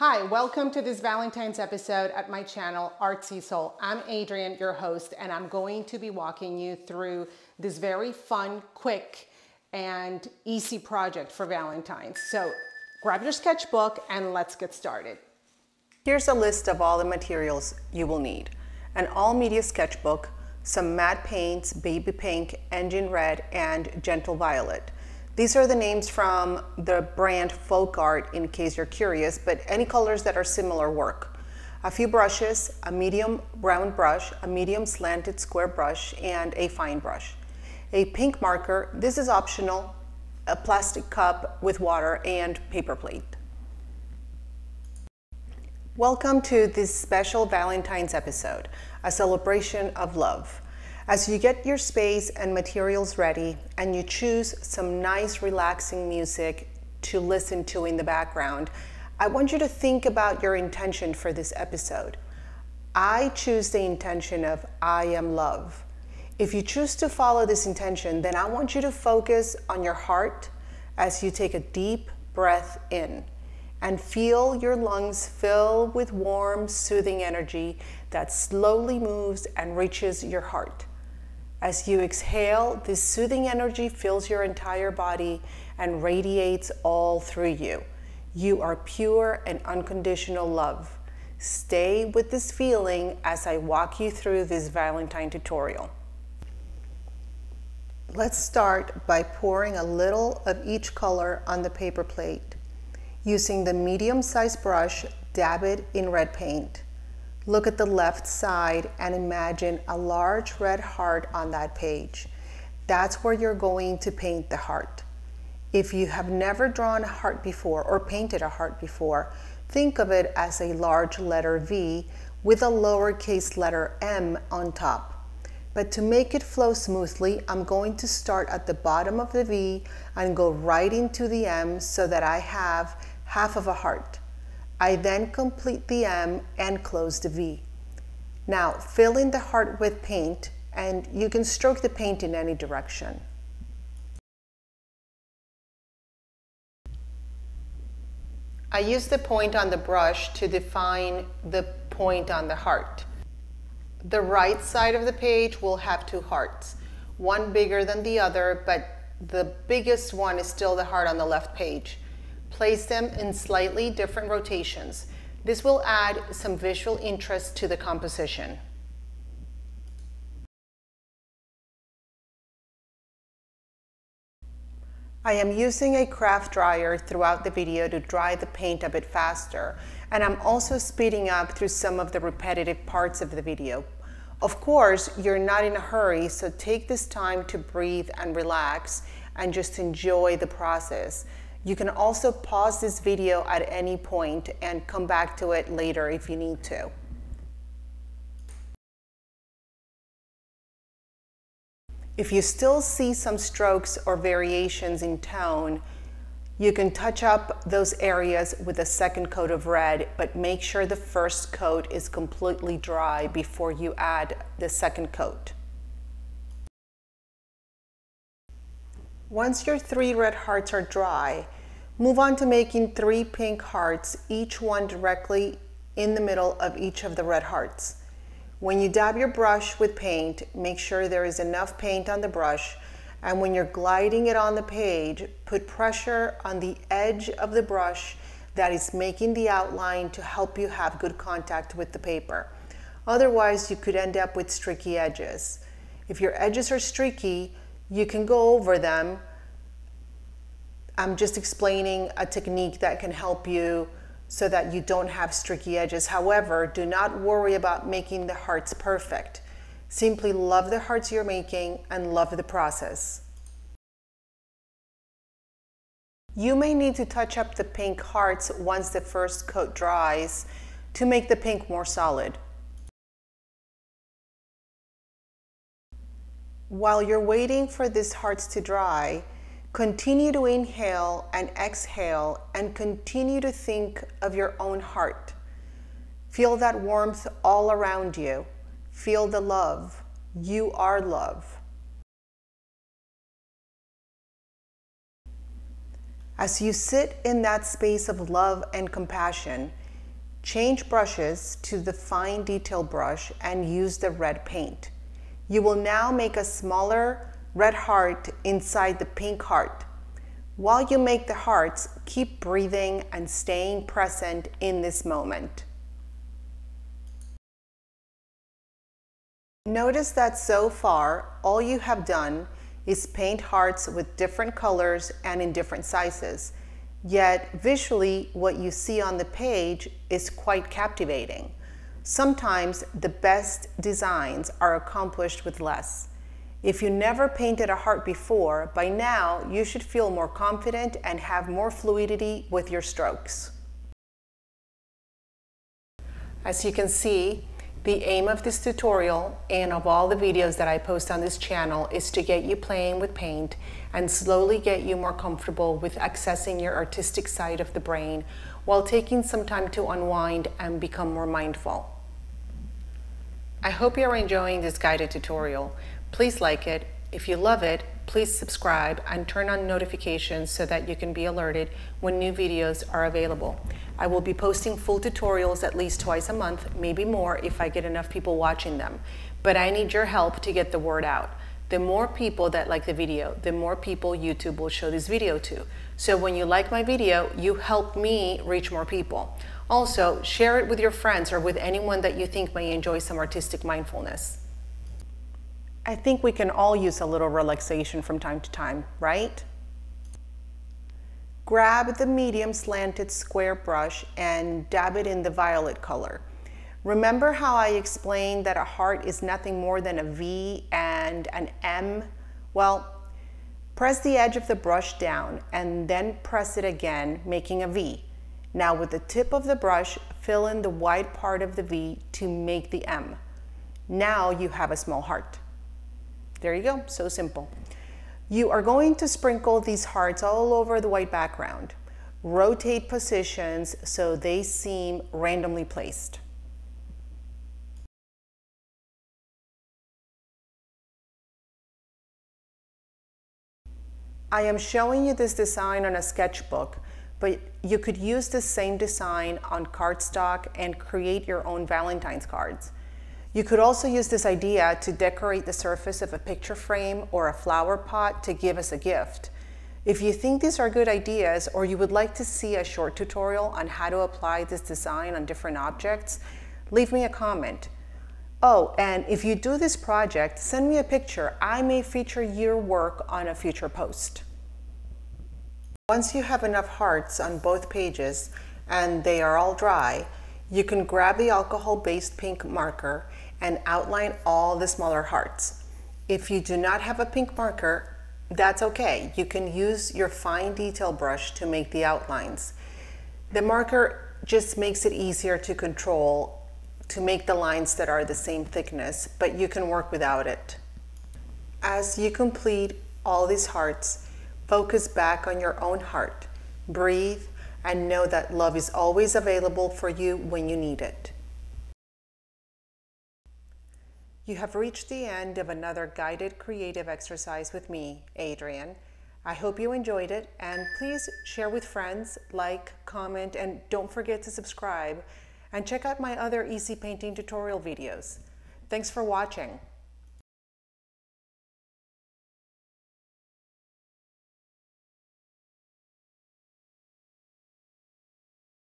Hi, welcome to this Valentine's episode at my channel, Artsy Soul. I'm Adrian, your host, and I'm going to be walking you through this very fun, quick, and easy project for Valentine's. So grab your sketchbook and let's get started. Here's a list of all the materials you will need. An all media sketchbook, some matte paints, baby pink, engine red, and gentle violet. These are the names from the brand Folk Art in case you're curious, but any colors that are similar work. A few brushes, a medium round brush, a medium slanted square brush, and a fine brush. A pink marker, this is optional, a plastic cup with water, and paper plate. Welcome to this special Valentine's episode, a celebration of love. As you get your space and materials ready and you choose some nice relaxing music to listen to in the background, I want you to think about your intention for this episode. I choose the intention of I am love. If you choose to follow this intention, then I want you to focus on your heart as you take a deep breath in and feel your lungs fill with warm, soothing energy that slowly moves and reaches your heart. As you exhale, this soothing energy fills your entire body and radiates all through you. You are pure and unconditional love. Stay with this feeling as I walk you through this Valentine tutorial. Let's start by pouring a little of each color on the paper plate. Using the medium-sized brush, dab it in red paint. Look at the left side and imagine a large red heart on that page. That's where you're going to paint the heart. If you have never drawn a heart before or painted a heart before, think of it as a large letter V with a lowercase letter m on top. But to make it flow smoothly, I'm going to start at the bottom of the V and go right into the M so that I have half of a heart. I then complete the M and close the V. Now fill in the heart with paint, and you can stroke the paint in any direction. I use the point on the brush to define the point on the heart. The right side of the page will have two hearts, one bigger than the other, but the biggest one is still the heart on the left page. Place them in slightly different rotations. This will add some visual interest to the composition. I am using a craft dryer throughout the video to dry the paint a bit faster, and I'm also speeding up through some of the repetitive parts of the video. Of course, you're not in a hurry, so take this time to breathe and relax and just enjoy the process. You can also pause this video at any point and come back to it later if you need to. If you still see some strokes or variations in tone, you can touch up those areas with a second coat of red, but make sure the first coat is completely dry before you add the second coat. Once your 3 red hearts are dry, move on to making 3 pink hearts, each one directly in the middle of each of the red hearts. When you dab your brush with paint, make sure there is enough paint on the brush, and when you're gliding it on the page, put pressure on the edge of the brush that is making the outline to help you have good contact with the paper. Otherwise, you could end up with streaky edges. If your edges are streaky, you can go over them. I'm just explaining a technique that can help you so that you don't have streaky edges. However, do not worry about making the hearts perfect. Simply love the hearts you're making and love the process. You may need to touch up the pink hearts once the first coat dries to make the pink more solid. While you're waiting for these hearts to dry, continue to inhale and exhale and continue to think of your own heart. Feel that warmth all around you. Feel the love. You are love. As you sit in that space of love and compassion, Change brushes to the fine detail brush and use the red paint. You will now make a smaller red heart inside the pink heart. While you make the hearts, keep breathing and staying present in this moment. Notice that so far, all you have done is paint hearts with different colors and in different sizes. Yet visually, what you see on the page is quite captivating. Sometimes the best designs are accomplished with less. If you never painted a heart before, by now you should feel more confident and have more fluidity with your strokes. As you can see, the aim of this tutorial and of all the videos that I post on this channel is to get you playing with paint and slowly get you more comfortable with accessing your artistic side of the brain while taking some time to unwind and become more mindful. I hope you're enjoying this guided tutorial. Please like it. If you love it, please subscribe and turn on notifications so that you can be alerted when new videos are available. I will be posting full tutorials at least twice a month, maybe more if I get enough people watching them. But I need your help to get the word out. The more people that like the video, the more people YouTube will show this video to. So when you like my video, you help me reach more people. Also, share it with your friends or with anyone that you think may enjoy some artistic mindfulness. I think we can all use a little relaxation from time to time, right? Grab the medium slanted square brush and dab it in the violet color. Remember how I explained that a heart is nothing more than a V and an M? Well, press the edge of the brush down and then press it again, making a V. Now with the tip of the brush, fill in the wide part of the V to make the M. Now you have a small heart. There you go, so simple. You are going to sprinkle these hearts all over the white background. Rotate positions so they seem randomly placed. I am showing you this design on a sketchbook, but you could use the same design on cardstock and create your own Valentine's cards. You could also use this idea to decorate the surface of a picture frame or a flower pot to give as a gift. If you think these are good ideas or you would like to see a short tutorial on how to apply this design on different objects, leave me a comment. Oh, and if you do this project, send me a picture. I may feature your work on a future post. Once you have enough hearts on both pages and they are all dry, you can grab the alcohol-based pink marker and outline all the smaller hearts. If you do not have a pink marker, that's okay. You can use your fine detail brush to make the outlines. The marker just makes it easier to control, to make the lines that are the same thickness, but you can work without it. As you complete all these hearts, focus back on your own heart. Breathe and know that love is always available for you when you need it. You have reached the end of another guided creative exercise with me, Adrian. I hope you enjoyed it, and please share with friends, like, comment, and don't forget to subscribe, and check out my other easy painting tutorial videos. Thanks for watching.